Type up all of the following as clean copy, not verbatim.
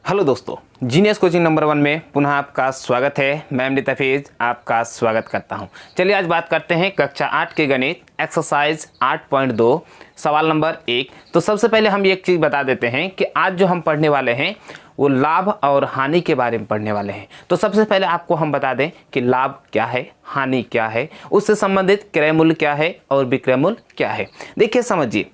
Hello दोस्तों, genius coaching number 1 में पुनः आपका स्वागत है। मैं अमृत हफीज आपका स्वागत करता हूं। चलिए आज बात करते हैं कक्षा 8 के गणित एक्सरसाइज 8.2 सवाल नंबर 1। तो सबसे पहले हम एक चीज़ बता देते हैं कि आज जो हम पढ़ने वाले हैं वो लाभ और हानि के बारे में पढ़ने वाले हैं। तो सबसे पहले आपको हम बता दें कि लाभ क्या है, हानि क्या है, उससे संबंधित क्रय मूल्य क्या है और विक्रय मूल्य क्या है। देखिए समझिए,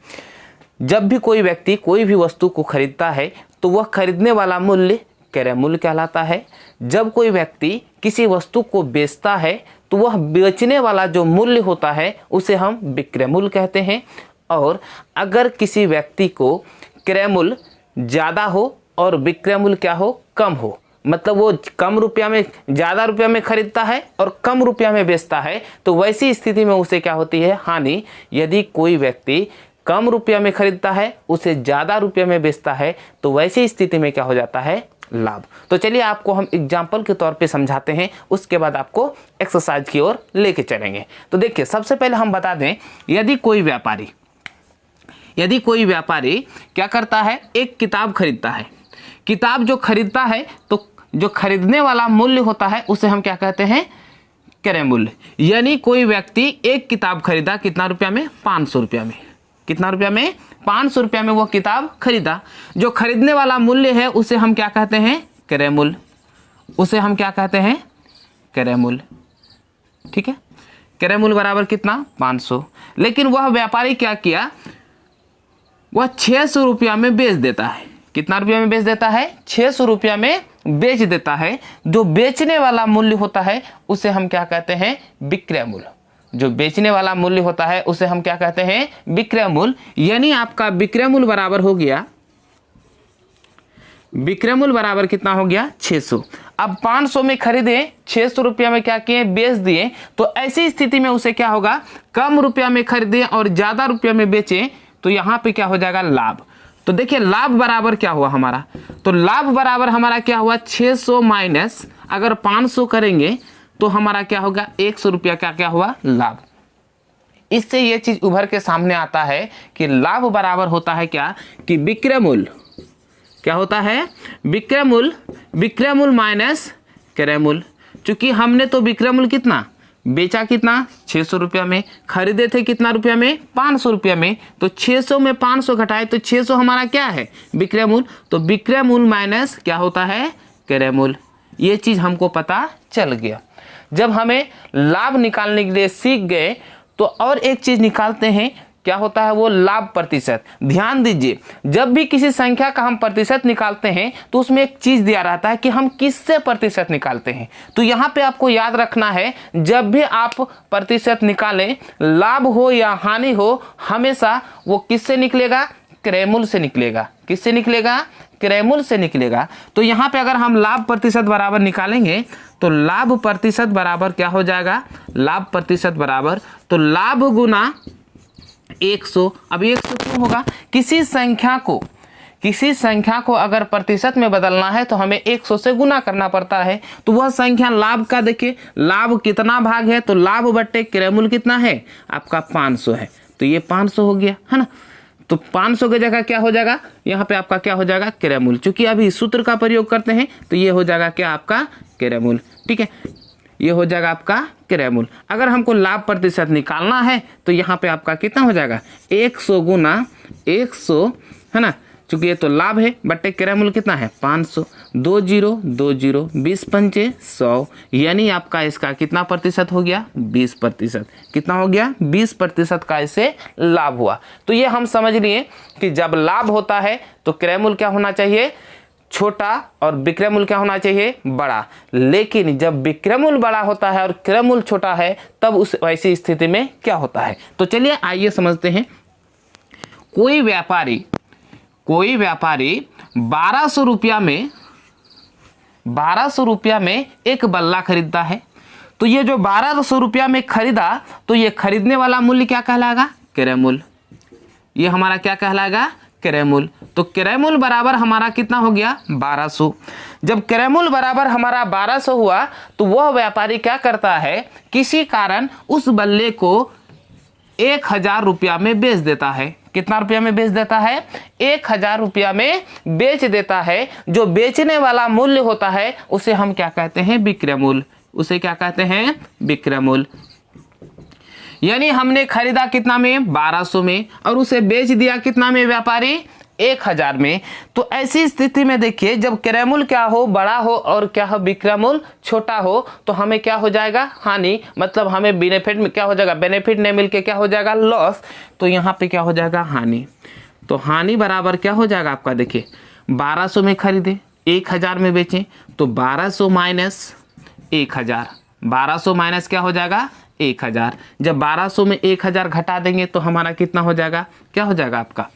जब भी कोई व्यक्ति कोई भी वस्तु को खरीदता है तो वह खरीदने वाला मूल्य क्रय मूल्य कहलाता है। जब कोई व्यक्ति किसी वस्तु को बेचता है तो वह बेचने वाला जो मूल्य होता है उसे हम विक्रय मूल्य कहते हैं। और अगर किसी व्यक्ति को क्रय मूल्य ज़्यादा हो और विक्रय मूल्य क्या हो, कम हो, मतलब वो कम रुपया में ज़्यादा रुपया में खरीदता है और कम रुपया में बेचता है, तो वैसी स्थिति में उसे क्या होती है, हानि। यदि कोई व्यक्ति कम रुपया में खरीदता है, उसे ज़्यादा रुपया में बेचता है, तो वैसी स्थिति में क्या हो जाता है, लाभ। तो चलिए आपको हम एग्जाम्पल के तौर पे समझाते हैं, उसके बाद आपको एक्सरसाइज की ओर लेके चलेंगे। तो देखिए सबसे पहले हम बता दें, यदि कोई व्यापारी क्या करता है, एक किताब खरीदता है। किताब जो खरीदता है तो जो खरीदने वाला मूल्य होता है उसे हम क्या कहते हैं, क्रय मूल्य। यानी कोई व्यक्ति एक किताब खरीदा, कितना रुपया में, 500 रुपया में। कितना रुपया में, 500 रुपया में वो किताब खरीदा। जो खरीदने वाला मूल्य है उसे हम क्या कहते हैं, क्रय मूल्य। उसे हम क्या कहते हैं, क्रय मूल्य। ठीक है, क्रय मूल्य बराबर कितना, 500। लेकिन वह व्यापारी क्या किया, वह 600 रुपया में बेच देता है। कितना रुपया में बेच देता है, 600 रुपया में बेच देता है। जो बेचने वाला मूल्य होता है उसे हम क्या कहते हैं, विक्रय मूल्य। जो बेचने वाला मूल्य होता है उसे हम क्या कहते हैं, विक्रय मूल्य। यानी आपका विक्रय मूल्य बराबर हो गया, विक्रय मूल्य बराबर कितना हो गया, 600। अब 500 में खरीदे, 600 रुपया में क्या किए, बेच दिए। तो ऐसी स्थिति में उसे क्या होगा, कम रुपया में खरीदे और ज्यादा रुपया में बेचे, तो यहाँ पे क्या हो जाएगा, लाभ। तो देखिए लाभ बराबर क्या हुआ हमारा, तो लाभ बराबर हमारा क्या हुआ, 600 माइनस अगर 500 करेंगे तो हमारा क्या होगा, 100 रुपया का क्या हुआ, लाभ। इससे ये चीज उभर के सामने आता है कि लाभ बराबर होता है क्या, कि विक्रय मूल्य। क्या होता है, विक्रय मूल्य माइनस क्रय मूल्य। चूंकि हमने तो विक्रय मूल्य कितना बेचा, कितना, 600 रुपया में, खरीदे थे कितना रुपया में, 500 रुपया में। तो 600 में 500 घटाए तो 600 हमारा क्या है, विक्रय मूल्य। तो विक्रय मूल्य माइनस क्या होता है, क्रय मूल्य। ये चीज हमको पता चल गया। जब हमें लाभ निकालने के लिए सीख गए तो और एक चीज निकालते हैं, क्या होता है वो, लाभ प्रतिशत। ध्यान दीजिए, जब भी किसी संख्या का हम प्रतिशत निकालते हैं तो उसमें एक चीज दिया रहता है कि हम किससे प्रतिशत निकालते हैं। तो यहाँ पे आपको याद रखना है, जब भी आप प्रतिशत निकालें, लाभ हो या हानि हो, हमेशा वो किससे निकलेगा, क्रय मूल्य से निकलेगा। किससे निकलेगा, क्रय मूल्य से निकलेगा। तो यहाँ पे अगर हम लाभ प्रतिशत बराबर निकालेंगे तो लाभ प्रतिशत बराबर क्या हो जाएगा, लाभ प्रतिशत बराबर, तो लाभ गुना 100। अब 100 क्यों होगा, किसी संख्या को अगर प्रतिशत में बदलना है तो हमें 100 से गुना करना पड़ता है। तो वह संख्या लाभ का, देखिए लाभ कितना भाग है, तो लाभ बट्टे क्रय मूल्य कितना है आपका, 500 है। तो ये 500 हो गया है ना। तो 500 की जगह क्या हो जाएगा, यहाँ पे आपका क्या हो जाएगा, क्रय मूल्य। चूंकि अभी सूत्र का प्रयोग करते हैं तो ये हो जाएगा क्या, आपका क्रय मूल्य। ठीक है, ये हो जाएगा आपका क्रय मूल्य। अगर हमको लाभ प्रतिशत निकालना है तो यहाँ पे आपका कितना हो जाएगा, 100 गुना 100 है ना, चूंकि ये तो लाभ है, बट्टे क्रय मूल्य कितना है, 500। 20 20 20 पंचे 100, यानी आपका इसका कितना प्रतिशत हो गया, 20%। कितना हो गया, 20% का इसे लाभ हुआ। तो ये हम समझ लिए कि जब लाभ होता है तो क्रय मूल्य क्या होना चाहिए, छोटा, और विक्रय मूल्य क्या होना चाहिए, बड़ा। लेकिन जब विक्रय मूल्य बड़ा होता है और क्रय मूल्य छोटा है तब उस वैसी स्थिति में क्या होता है। तो चलिए आइए समझते हैं। कोई व्यापारी 1200 रुपया में एक बल्ला खरीदता है। तो ये जो 1200 रुपया में खरीदा, तो ये खरीदने वाला मूल्य क्या कहलाएगा, क्रय मूल्य। ये हमारा क्या कहलाएगा, क्रय मूल्य। तो क्रय मूल्य बराबर हमारा कितना हो गया, 1200। जब क्रय मूल्य बराबर हमारा 1200 हुआ तो वह व्यापारी क्या करता है, किसी कारण उस बल्ले को 1000 रुपया में बेच देता है। कितना रुपया में बेच देता है? 1000 रुपया में बेच देता है। जो बेचने वाला मूल्य होता है उसे हम क्या कहते हैं? विक्रय मूल्य। उसे क्या कहते हैं? विक्रय मूल्य। यानी हमने खरीदा कितना में? 1200 में, और उसे बेच दिया कितना में? व्यापारी 1000 में। तो ऐसी स्थिति में देखिए, जब क्रय मूल्य क्या हो? बड़ा हो, और क्या हो? विक्रय मूल्य छोटा हो, तो हमें क्या हो जाएगा? हानि। मतलब हमें बेनिफिट में क्या हो जाएगा? बेनिफिट नहीं मिलके क्या हो जाएगा? लॉस। तो यहाँ पे क्या हो जाएगा? हानि। तो हानि बराबर क्या हो जाएगा आपका? देखिए 1200 में खरीदे, 1000 में बेचें, तो 1200 माइनस 1000, 1200 माइनस क्या हो जाएगा? 1000। जब 1200 में 1000 घटा देंगे तो हमारा कितना हो जाएगा? क्या हो जाएगा आपका?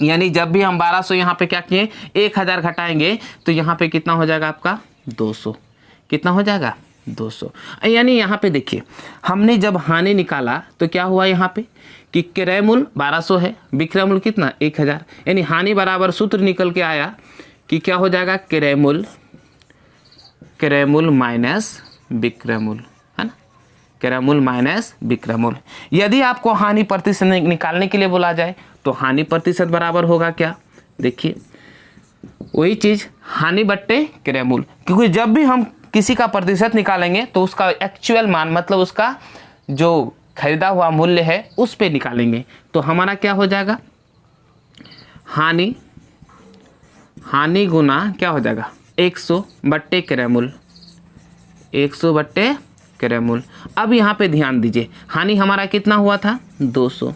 यानी जब भी हम 1200 यहाँ पे क्या किए? 1000 घटाएंगे तो यहाँ पे कितना हो जाएगा आपका? 200। कितना हो जाएगा? 200। यानी यहाँ पे देखिए, हमने जब हानि निकाला तो क्या हुआ यहाँ पे कि क्रय मूल्य 1200 है, विक्रय मूल्य कितना? 1000। यानी हानि बराबर सूत्र निकल के आया कि क्या हो जाएगा? क्रय मूल्य माइनस विक्रय मूल्य, है ना? क्रय मूल्य माइनस विक्रय मूल्य। यदि आपको हानि प्रतिशत निकालने के लिए बोला जाए तो हानि प्रतिशत बराबर होगा क्या? देखिए वही चीज, हानि बट्टे क्रय मूल्य। क्योंकि जब भी हम किसी का प्रतिशत निकालेंगे तो उसका एक्चुअल मान, मतलब उसका जो खरीदा हुआ मूल्य है उस पे निकालेंगे। तो हमारा क्या हो जाएगा? हानि गुना क्या हो जाएगा? 100 बट्टे क्रय मूल्य, 100 बट्टे क्रय मूल्य। अब यहाँ पे ध्यान दीजिए, हानि हमारा कितना हुआ था? 200।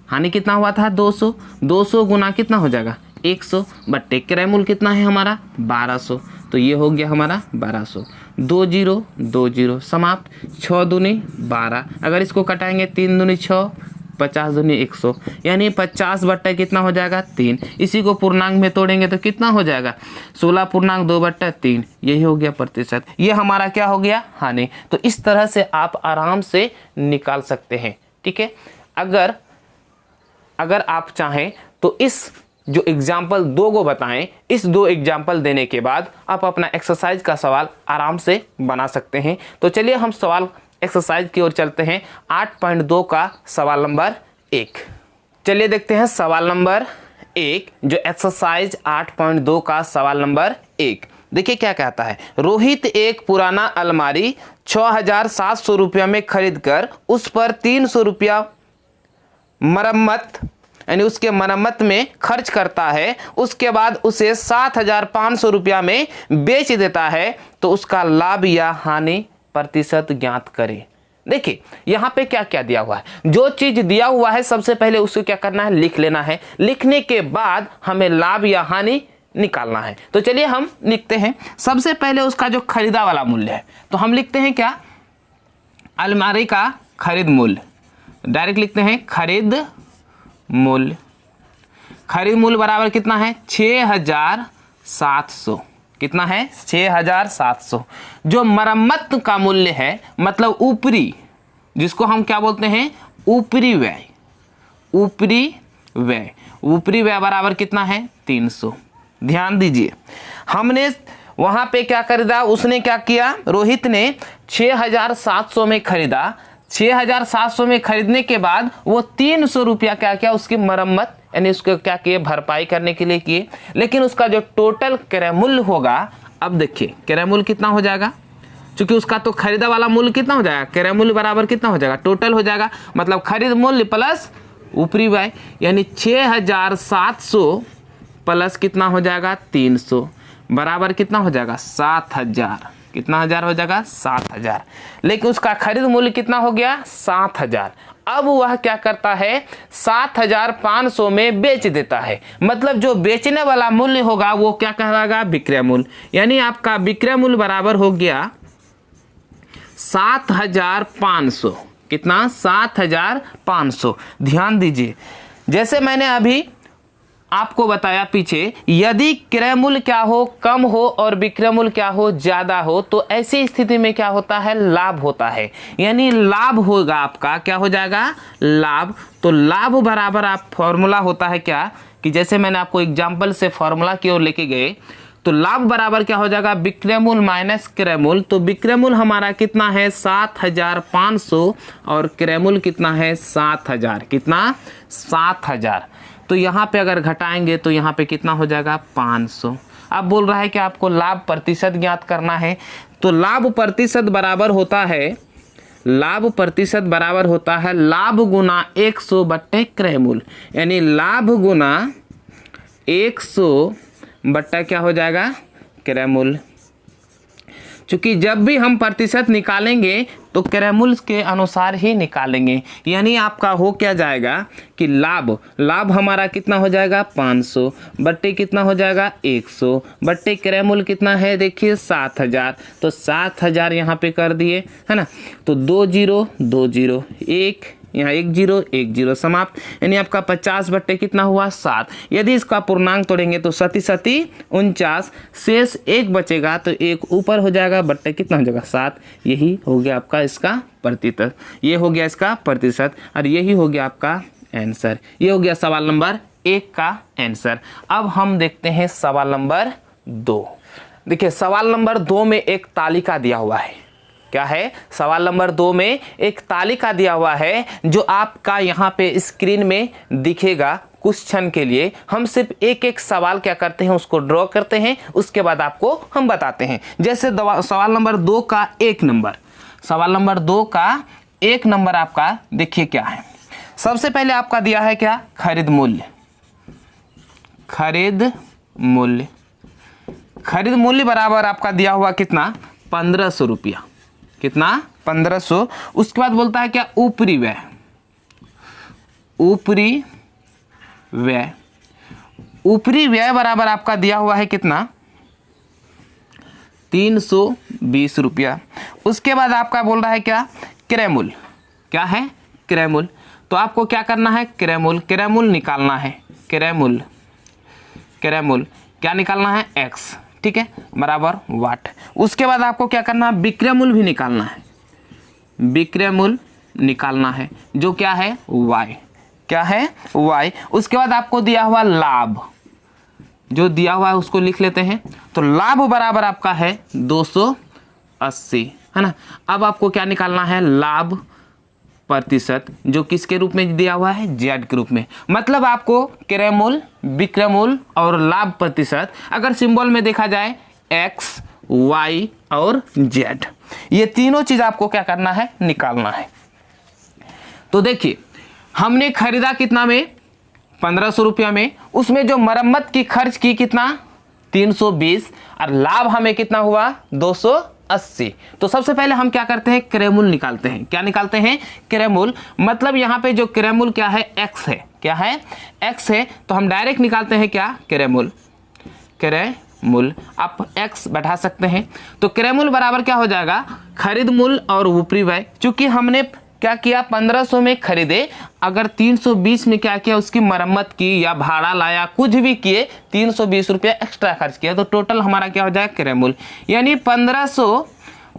हानि कितना हुआ था? 200। 200 गुना कितना हो जाएगा? 100 बट्टे क्रय मूल्य कितना है हमारा? 1200। तो ये हो गया हमारा 1200। 2 0 2 0 समाप्त। 6 दूनी 12, अगर इसको कटाएंगे 3 दूनी 6, 50 दूनी 100, यानी 50 बट्टे कितना हो जाएगा? 3। इसी को पूर्णांक में तोड़ेंगे तो कितना हो जाएगा? 16.2/3। यही हो गया प्रतिशत। ये हमारा क्या हो गया? हानि। तो इस तरह से आप आराम से निकाल सकते हैं। ठीक है, अगर आप चाहें तो इस जो एग्जाम्पल 2 को बताएं, इस 2 एग्जाम्पल देने के बाद आप अपना एक्सरसाइज का सवाल आराम से बना सकते हैं। तो चलिए हम सवाल एक्सरसाइज की ओर चलते हैं। 8.2 का सवाल नंबर 1। चलिए देखते हैं सवाल नंबर 1, जो एक्सरसाइज 8.2 का सवाल नंबर 1। देखिए क्या कहता है। रोहित एक पुराना अलमारी 6700 रुपया में खरीद कर उस पर 300 रुपया मरम्मत, यानी उसके मरम्मत में खर्च करता है। उसके बाद उसे 7500 रुपया में बेच देता है। तो उसका लाभ या हानि प्रतिशत ज्ञात करें। देखिए यहाँ पे क्या क्या दिया हुआ है। जो चीज दिया हुआ है सबसे पहले उसको क्या करना है? लिख लेना है। लिखने के बाद हमें लाभ या हानि निकालना है। तो चलिए हम लिखते हैं। सबसे पहले उसका जो खरीदा वाला मूल्य है, तो हम लिखते हैं क्या? अलमारी का खरीद मूल्य। डायरेक्ट लिखते हैं खरीद मूल्य। खरीद मूल्य बराबर कितना है? 6700। कितना है? 6700। जो मरम्मत का मूल्य है, मतलब ऊपरी, जिसको हम क्या बोलते हैं? ऊपरी व्यय। ऊपरी व्यय बराबर कितना है? 300। ध्यान दीजिए, हमने वहां पे क्या खरीदा? उसने क्या किया? रोहित ने 6700 में खरीदा। 6700 में खरीदने के बाद वो 300 रुपया क्या किया? उसकी मरम्मत, यानी उसको क्या किए? भरपाई करने के लिए किए। लेकिन उसका जो टोटल क्रय मूल्य होगा, अब देखिए क्रय मूल्य कितना हो जाएगा? क्योंकि उसका तो खरीदा वाला मूल्य कितना हो जाएगा? क्रय मूल्य बराबर कितना हो जाएगा? टोटल हो जाएगा, मतलब खरीद मूल्य प्लस ऊपरी व्यय, यानी 6700 प्लस कितना हो जाएगा? 300 बराबर कितना हो जाएगा? 7000। कितना हजार हो जाएगा? 7000। लेकिन उसका खरीद मूल्य कितना हो गया? 7000। अब वह क्या करता है? 7500 में बेच देता है। मतलब जो बेचने वाला मूल्य होगा वो क्या कहलाएगा? विक्रय मूल्य। यानी आपका विक्रय मूल्य बराबर हो गया 7500। कितना? 7500। ध्यान दीजिए, जैसे मैंने अभी आपको बताया पीछे, यदि क्रय मूल्य क्या हो? कम हो और विक्रय मूल्य क्या हो? ज्यादा हो, तो ऐसी स्थिति में क्या होता है? लाभ होता है। यानी लाभ होगा आपका, क्या हो जाएगा? लाभ। तो लाभ बराबर आप फॉर्मूला होता है क्या? कि जैसे मैंने आपको एग्जाम्पल से फॉर्मूला की ओर लेके गए, तो लाभ बराबर क्या हो जाएगा, विक्रय मूल्य माइनस क्रय मूल्य। तो विक्रय मूल्य हमारा कितना है 7500 और क्रय मूल्य कितना है 7000, कितना 7000। तो यहाँ पे अगर घटाएंगे तो यहाँ पे कितना हो जाएगा 500। अब बोल रहा है कि आपको लाभ प्रतिशत ज्ञात करना है। तो लाभ प्रतिशत बराबर होता है, लाभ प्रतिशत बराबर होता है लाभ गुना 100 बट्टे क्रय मूल्य, यानी लाभ गुना 100 बट्टा क्या हो जाएगा क्रय मूल्य। चूंकि जब भी हम प्रतिशत निकालेंगे तो क्रय मूल्य के अनुसार ही निकालेंगे, यानी आपका हो क्या जाएगा कि लाभ हमारा कितना हो जाएगा 500 बट्टे कितना हो जाएगा 100 बट्टे क्रय मूल्य कितना है देखिए 7000। तो 7000 यहाँ पे कर दिए है ना, तो 2 0 2 0 1 यहाँ 1 0 1 0 समाप्त, यानी आपका 50 बट्टे कितना हुआ 7। यदि इसका पूर्णांक तोड़ेंगे तो 37 49, शेष 1 बचेगा तो 1 ऊपर हो जाएगा, बट्टे कितना हो जाएगा 7। यही हो गया आपका इसका प्रतिशत, ये हो गया इसका प्रतिशत और यही हो गया आपका आंसर। ये हो गया सवाल नंबर 1 का आंसर। अब हम देखते हैं सवाल नंबर 2। देखिए सवाल नंबर 2 में एक तालिका दिया हुआ है। क्या है, सवाल नंबर 2 में एक तालिका दिया हुआ है जो आपका यहाँ पे स्क्रीन में दिखेगा। कुछ क्षण के लिए हम सिर्फ एक एक सवाल क्या करते हैं उसको ड्रॉ करते हैं, उसके बाद आपको हम बताते हैं। जैसे सवाल नंबर 2 का 1 नंबर, सवाल नंबर 2 का 1 नंबर आपका देखिए क्या है। सबसे पहले आपका दिया है क्या, खरीद मूल्य। खरीद मूल्य, खरीद मूल्य बराबर आपका दिया हुआ कितना 1500 रुपया, कितना 1500। उसके बाद बोलता है क्या, ऊपरी व्यय। ऊपरी व्यय, ऊपरी व्यय बराबर आपका दिया हुआ है कितना 320 रुपया। उसके बाद आपका बोल रहा है क्या, क्रय मूल्य। क्या है, क्रय मूल्य। तो आपको क्या करना है, क्रय मूल्य, क्रय मूल्य निकालना है। क्रय मूल्य, क्रय मूल्य क्या निकालना है x, ठीक है, बराबर वाट। उसके बाद आपको क्या करना है, विक्रय मूल्य भी निकालना है। विक्रय मूल्य निकालना है जो क्या है y, क्या है y। उसके बाद आपको दिया हुआ लाभ, जो दिया हुआ है उसको लिख लेते हैं। तो लाभ बराबर आपका है 280, है ना। अब आपको क्या निकालना है, लाभ प्रतिशत, जो किसके रूप में दिया हुआ है, z के रूप में। मतलब आपको क्रय मूल्य, विक्रय मूल्य और लाभ प्रतिशत अगर सिंबल में देखा जाए x, y और z, ये तीनों चीज आपको क्या करना है, निकालना है। तो देखिए हमने खरीदा कितना में 1500 रुपया में, उसमें जो मरम्मत की खर्च की कितना 320 और लाभ हमें कितना हुआ 280। तो सबसे पहले हम क्या करते हैं, क्रय मूल्य निकालते हैं। क्या निकालते हैं, क्रय मूल्य। मतलब यहाँ पे जो क्रय मूल्य क्या है x है, क्या है x है, तो हम डायरेक्ट निकालते हैं क्या, क्रय मूल्य। क्रय मूल्य आप x बैठा सकते हैं। तो क्रय मूल्य बराबर क्या हो जाएगा, खरीद मूल्य और ऊपरी व्यय। चूंकि हमने क्या किया 1500 में खरीदे, अगर 320 में क्या किया, उसकी मरम्मत की या भाड़ा लाया, कुछ भी किए, 320 रुपया एक्स्ट्रा खर्च किया, तो टोटल हमारा क्या हो जाएगा क्रय मूल्य। यानी 1500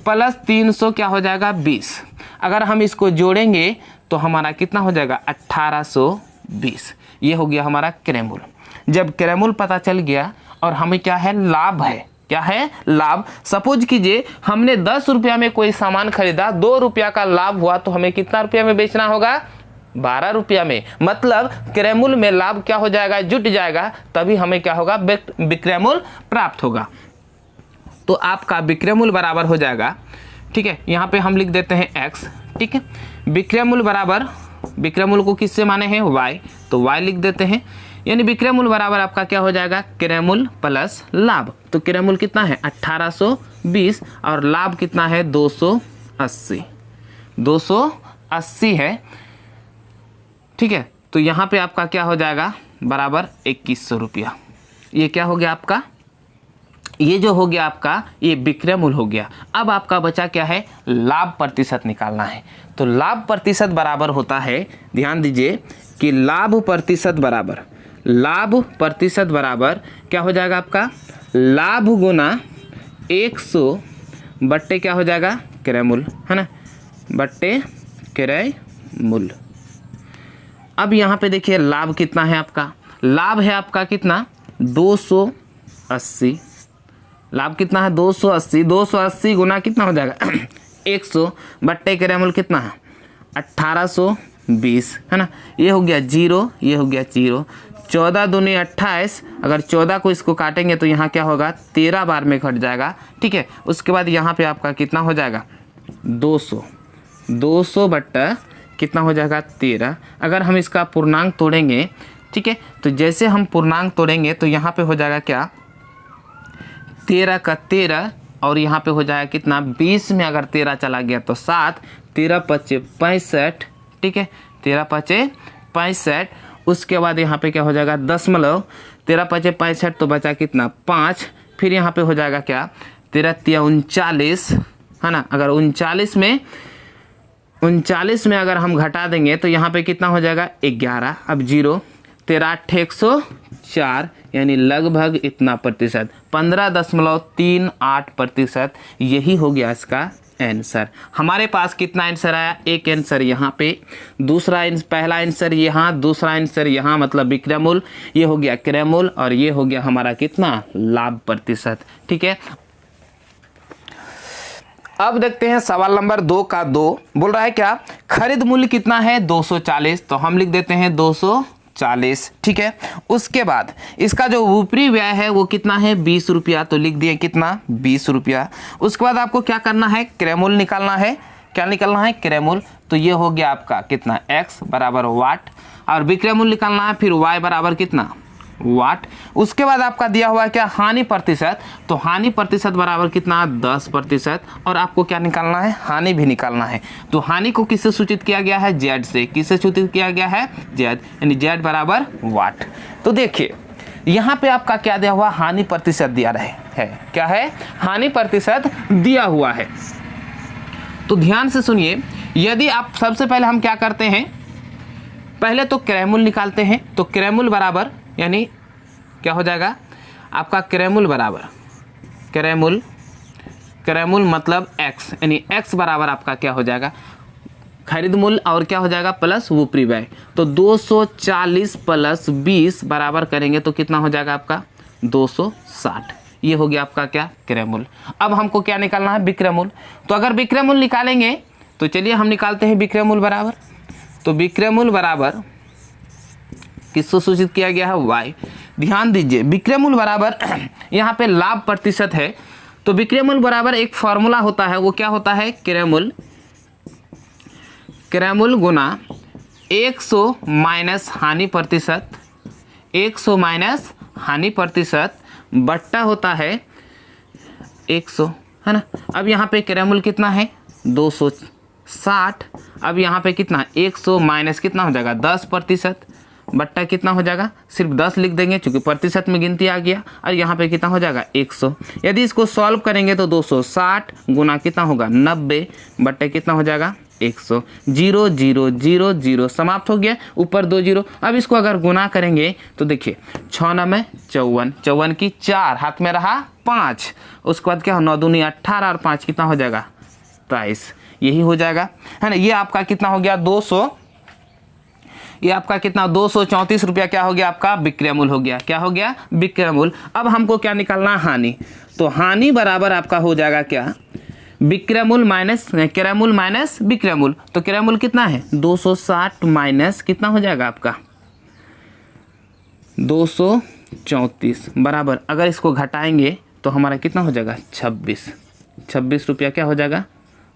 प्लस 300 क्या हो जाएगा 20। अगर हम इसको जोड़ेंगे तो हमारा कितना हो जाएगा 1820। ये हो गया हमारा क्रय मूल्य। जब क्रय मूल्य पता चल गया और हमें क्या है, लाभ है। क्या है, लाभ। सपोज कीजिए हमने 10 रुपया में कोई सामान खरीदा, 2 रुपया का लाभ हुआ, तो हमें कितना रुपया में बेचना होगा, 12 रुपया में। मतलब क्रय मूल्य में लाभ क्या हो जाएगा, जुट जाएगा, तभी हमें क्या होगा, विक्रय मूल्य प्राप्त होगा। तो आपका विक्रय मूल्य बराबर हो जाएगा, ठीक है, यहाँ पे हम लिख देते हैं x, ठीक है। विक्रय मूल्य बराबर, विक्रय मूल्य को किससे माने हैं, y, तो y लिख देते हैं। यानी विक्रय मूल्य बराबर आपका क्या हो जाएगा, क्रय मूल्य प्लस लाभ। तो क्रय मूल्य कितना है 1820 और लाभ कितना है 280, 280 है, ठीक है। तो यहाँ पे आपका क्या हो जाएगा, बराबर 2100 रुपया। ये क्या हो गया आपका, ये जो हो गया आपका, ये विक्रय मूल्य हो गया। अब आपका बचा क्या है, लाभ प्रतिशत निकालना है। तो लाभ प्रतिशत बराबर होता है, ध्यान दीजिए कि लाभ प्रतिशत बराबर, लाभ प्रतिशत बराबर क्या हो जाएगा आपका, लाभ गुना 100 बट्टे क्या हो जाएगा, क्रय मूल्य, है ना, बट्टे क्रय मूल्य। अब यहाँ पे देखिए लाभ कितना है आपका, लाभ है आपका कितना 280, लाभ कितना है 280, 280 गुना कितना हो जाएगा 100 बट्टे क्रय मूल्य कितना है 1820 है ना। ये हो गया 0, ये हो गया 0, 14 दूनी 28, अगर 14 को इसको काटेंगे तो यहाँ क्या होगा 13 बार में घट जाएगा, ठीक है। उसके बाद यहाँ पे आपका कितना हो जाएगा 200 बट्टा कितना हो जाएगा 13। अगर हम इसका पूर्णांक तोड़ेंगे, ठीक है, तो जैसे हम पूर्णांक तोड़ेंगे तो यहाँ पे हो जाएगा क्या 13 का 13 और यहाँ पे हो जाएगा कितना 20 में अगर 13 चला गया तो 7, 13 पच्चे 65, ठीक है, 13 पच्चे 65। उसके बाद यहाँ पे क्या हो जाएगा दशमलव, 13 पच्चे 65 तो बचा कितना 5, फिर यहाँ पे हो जाएगा क्या 13 तिया 39 है ना। अगर 39 में अगर हम घटा देंगे तो यहाँ पे कितना हो जाएगा 11, अब 0, 13 104 यानी लगभग इतना प्रतिशत 15.38%। यही हो गया इसका आंसर। हमारे पास कितना आंसर आया, एक आंसर यहाँ पे, पहला आंसर यहाँ, दूसरा आंसर यहाँ, मतलब विक्रय मूल्य, ये हो गया क्रय मूल्य और ये हो गया हमारा कितना लाभ प्रतिशत, ठीक है। अब देखते हैं सवाल नंबर 2 का 2 बोल रहा है क्या खरीद मूल्य कितना है 240, तो हम लिख देते हैं 240, ठीक है। उसके बाद इसका जो ऊपरी व्यय है वो कितना है 20 रुपया, तो लिख दिए कितना 20 रुपया। उसके बाद आपको क्या करना है क्रय मूल्य निकालना है, क्या निकालना है क्रय मूल्य, तो ये हो गया आपका कितना x बराबर वाट, और विक्रय मूल्य निकालना है फिर y बराबर कितना वाट। उसके बाद आपका दिया हुआ है क्या हानि प्रतिशत, तो हानि प्रतिशत बराबर कितना 10%, और आपको क्या निकालना है हानि भी निकालना है। तो हानि को किससे सूचित किया गया है z से, किससे सूचित किया गया है z, यानी z बराबर वाट। तो देखिए यहाँ पे आपका क्या दिया हुआ हानि प्रतिशत दिया रहे है, क्या है हानि प्रतिशत दिया हुआ है। तो ध्यान से सुनिए, यदि आप सबसे पहले हम क्या करते हैं, पहले तो क्रय मूल्य निकालते हैं। तो क्रय मूल्य बराबर यानी क्या हो जाएगा आपका क्रय मूल्य बराबर क्रय मूल्य मतलब x, यानी x बराबर आपका क्या हो जाएगा खरीद मूल्य और क्या हो जाएगा प्लस ऊपरी व्यय। तो 240 प्लस 20 बराबर करेंगे तो कितना हो जाएगा आपका 260। ये हो गया आपका क्या क्रय मूल्य। अब हमको क्या निकालना है विक्रय मूल्य। तो अगर विक्रय मूल्य निकालेंगे तो चलिए हम निकालते हैं विक्रय मूल्य बराबर। तो विक्रय मूल्य बराबर किसको सूचित किया गया है y। ध्यान दीजिए विक्रय मूल्य बराबर यहाँ पे लाभ प्रतिशत है, तो विक्रय मूल्य बराबर एक फॉर्मूला होता है, वो क्या होता है क्रय मूल्य गुना 100 माइनस हानि प्रतिशत, 100 माइनस हानि प्रतिशत बट्टा होता है 100, है ना। अब यहाँ पे क्रय मूल्य कितना है 260, अब यहाँ पे कितना 100 माइनस कितना हो जाएगा 10% बट्टा कितना हो जाएगा सिर्फ 10 लिख देंगे क्योंकि प्रतिशत में गिनती आ गया, और यहाँ पे कितना हो जाएगा 100। यदि इसको सॉल्व करेंगे तो 260 गुना कितना होगा 90 बट्टे कितना हो जाएगा 100। 0 0 0 0 समाप्त हो गया, ऊपर 2 0। अब इसको अगर गुना करेंगे तो देखिए 6 9 54, 54 की 4 हाथ में रहा 5, उसके बाद क्या 9 दूनी 18 और 5 कितना हो जाएगा 23। यही हो जाएगा, है ना। ये आपका कितना हो गया 200, ये आपका कितना 234 रुपया क्या हो गया आपका विक्रय मूल्य हो गया, क्या हो गया विक्रय मूल्य। अब हमको क्या निकालना हानि, तो हानि बराबर आपका हो जाएगा क्या विक्रय मूल्य माइनस क्रय मूल्य माइनस विक्रय मूल्य। तो क्रय मूल्य कितना है 260 माइनस कितना हो जाएगा आपका 234 बराबर, अगर इसको घटाएंगे तो हमारा कितना हो जाएगा 26 रुपया क्या हो जाएगा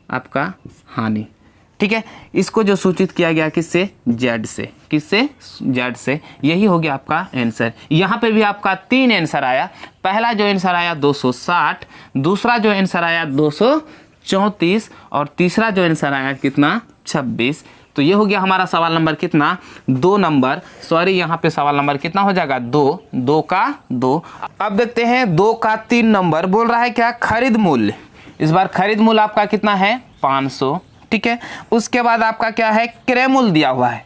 आपका हानि, ठीक है। इसको जो सूचित किया गया किससे जेड से, किससे जेड से। यही हो गया आपका आंसर। यहाँ पे भी आपका 3 आंसर आया। पहला जो आंसर आया 260, दूसरा जो आंसर आया 234 और तीसरा जो आंसर आया कितना 26। तो ये हो गया हमारा सवाल नंबर कितना 2 नंबर, सॉरी यहाँ पे सवाल नंबर कितना हो जाएगा 2 का 2। अब देखते हैं 2 का 3 नंबर बोल रहा है क्या खरीद मूल्य। इस बार खरीद मूल्य आपका कितना है 500, ठीक है। उसके बाद आपका क्या है क्रय मूल्य दिया हुआ है,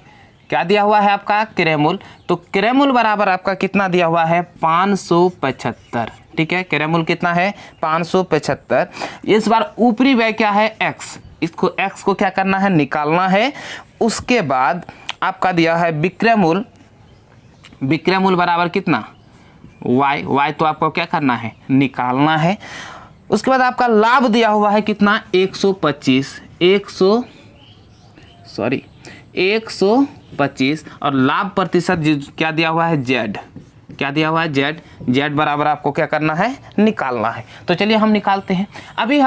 क्या दिया हुआ है आपका क्रय मूल्य। तो क्रय मूल्य बराबर आपका कितना दिया हुआ है 575, ठीक है। क्रय मूल्य कितना है 575। इस बार ऊपरी व्यय क्या है x, इसको x को क्या करना है निकालना है। उसके बाद आपका दिया है विक्रय मूल्य, विक्रय मूल्य बराबर कितना y तो आपको क्या करना है, निकालना है। उसके बाद आपका लाभ दिया हुआ है कितना, 125 और लाभ प्रतिशत क्या दिया हुआ है, z। क्या दिया हुआ है, z बराबर आपको क्या करना है, निकालना है। तो चलिए हम निकालते हैं। अभी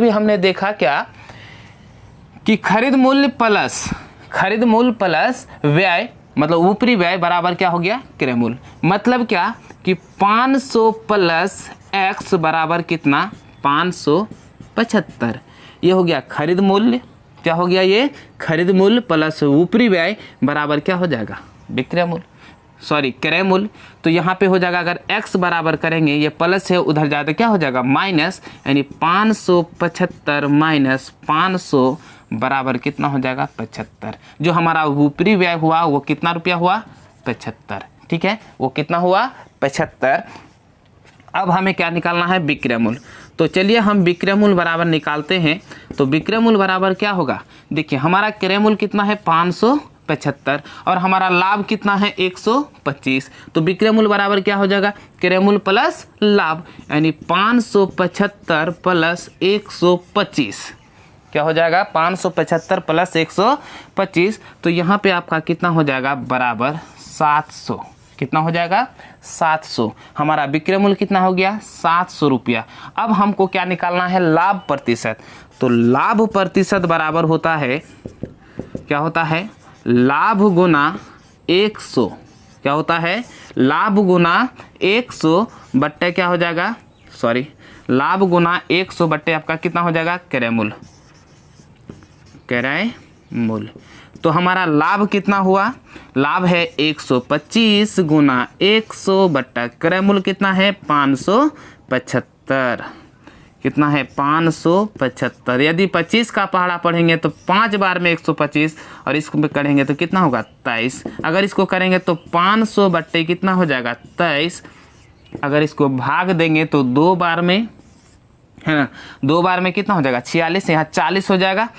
हमने देखा क्या कि खरीद मूल्य प्लस व्यय मतलब ऊपरी व्यय बराबर क्या हो गया, क्रय मूल्य। मतलब क्या कि 500 प्लस x बराबर कितना, 575। ये हो गया खरीद मूल्य, क्या हो गया ये, खरीद मूल्य प्लस ऊपरी व्यय बराबर क्या हो जाएगा, विक्रय मूल्य, क्रय मूल्य। तो यहाँ पे हो जाएगा, अगर x बराबर करेंगे, ये प्लस है उधर जाए तो क्या हो जाएगा, माइनस, यानी 575 माइनस 500 बराबर कितना हो जाएगा, 75। जो हमारा ऊपरी व्यय हुआ वो कितना रुपया हुआ, 75। ठीक है, वो कितना हुआ, 75। अब हमें क्या निकालना है, विक्रय मूल्य। तो चलिए हम विक्रय मूल्य बराबर निकालते हैं। तो विक्रय मूल्य बराबर क्या होगा, देखिए हमारा क्रय मूल्य कितना है, 575 और हमारा लाभ कितना है, 125। तो विक्रय मूल्य बराबर क्या हो जाएगा, क्रय मूल्य प्लस लाभ, यानी 575 प्लस 125 क्या हो जाएगा, 575 प्लस 125। तो यहाँ पे आपका कितना हो जाएगा, बराबर 700। कितना हो जाएगा, 700। हमारा विक्रय मूल्य कितना हो गया, 700 रुपया। अब हमको क्या निकालना है, लाभ प्रतिशत। तो लाभ प्रतिशत बराबर होता है, क्या होता है, लाभ गुना 100। क्या होता है, लाभ गुना 100 बट्टे क्या हो जाएगा, लाभ गुना 100 बट्टे आपका कितना हो जाएगा, क्रय मूल्य। क्रय मूल्य तो हमारा लाभ कितना हुआ, लाभ है 125 गुना 100 बट्टा क्रय मूल्य कितना है, 575। कितना है, 575। यदि 25 का पहाड़ा पढ़ेंगे तो 5 बार में 125 और इसको में करेंगे तो कितना होगा, 23। अगर इसको करेंगे तो 500 बट्टे कितना हो जाएगा, 23। अगर इसको भाग देंगे तो 2 बार में, है ना, 2 बार में कितना हो जाएगा, 46। यहाँ 40 हो जाएगा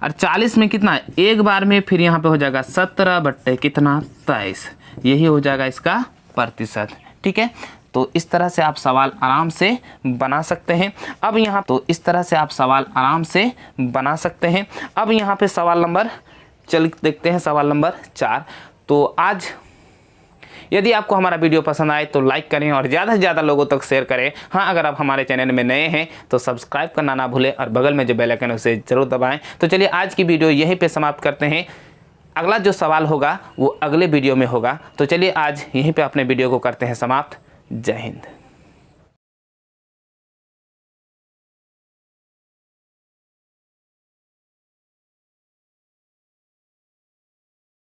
और 40 में कितना, एक बार में फिर यहाँ पे हो जाएगा 17 बट्टे कितना, 23। यही हो जाएगा इसका प्रतिशत। ठीक है, तो इस तरह से आप सवाल आराम से बना सकते हैं। अब यहाँ अब यहाँ पे सवाल नंबर देखते हैं, सवाल नंबर 4। तो आज यदि आपको हमारा वीडियो पसंद आए तो लाइक करें और ज़्यादा से ज़्यादा लोगों तक शेयर करें। हाँ, अगर आप हमारे चैनल में नए हैं तो सब्सक्राइब करना ना भूलें और बगल में जो बेल आइकन है उसे ज़रूर दबाएं। तो चलिए आज की वीडियो यहीं पे समाप्त करते हैं। अगला जो सवाल होगा वो अगले वीडियो में होगा। तो चलिए आज यहीं पे अपने वीडियो को करते हैं समाप्त। जय हिंद।